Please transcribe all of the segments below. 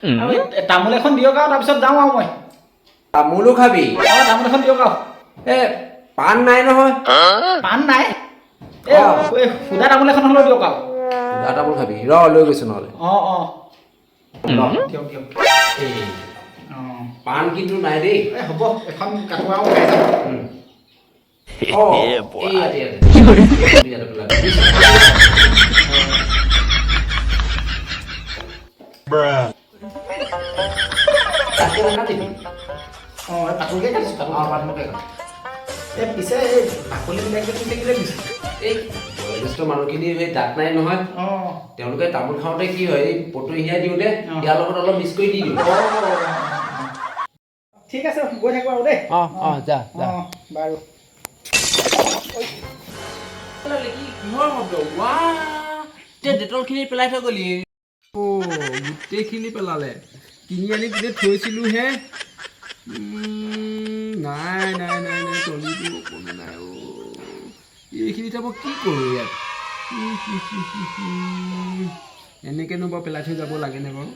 তামোল এখন দিয়ক আৰু তাৰপিছত যাওঁ আৰু মই তামোলো খাবি তামোল এখন দিয়ক আৰু পাণ নাই নহয় পাণ নাই সুদা তামোল এখন হ'লেও দিয়ক আৰু সুদা তামোল খাবি লৈ গৈছো নহ'লে দিয়ক দিয়ক পাণ কিন্তু নাই দেই হ'ব এখন কাটো আৰু খাই যাম পাতলকে কাটিছোঁ পিছে বাকলি বিলাকে কিলে দিছে এই বয়োজ্যেষ্ঠ মানুহখিনিৰ সেই দাঁত নাই নহয় তেওঁলোকে তামোল খাওঁতে কি হয় এই পটু হিয়াই দিওঁতে ইয়াৰ লগত অলপ মিক্স কৰি দি দিওঁ ঠিক আছে গৈ থাকো আৰু দেই যা বাৰু কিহৰ শব্দ ডেটল খিনি পেলাই থৈ গলি গোটেইখিনি পেলালে কিনি আনি গোটেই থৈছিলোহে নাই নাই নাই নাই তলিটো অকণো নাই এইখিনিতে মই কি কৰোঁ ইয়াত এনেকৈনো বাৰু পেলাই থৈ যাব লাগেনে বাৰু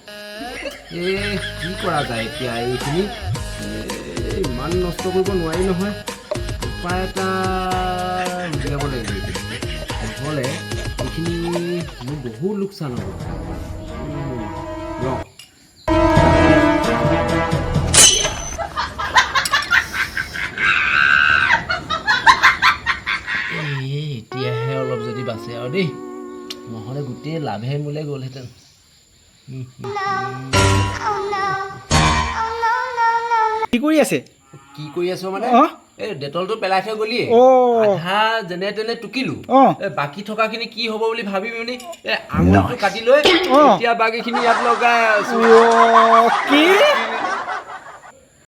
কি কৰা যায় এতিয়া এইখিনি ইমান নষ্ট কৰিব নোৱাৰি নহয় উপায় এটা উলিয়াব লাগিব নহ'লে এইখিনি মোৰ বহুত লোকচান হ'ব এতিয়াহে অলপ যদি বাচে আৰু দেই নহ'লে গোটেই লাভে মূলে গ'লহেঁতেন কি কৰি আছে কি কৰি আছো মানে এই ডেটলটো পেলাই থৈ গলি আধা যেনে তেনে টুকিলো বাকী থকাখিনি কি হ'ব বুলি ভাবি মানে এই আঙুলটো কাটি লৈ এতিয়া বাকীখিনি ইয়াত লগাই আছো কি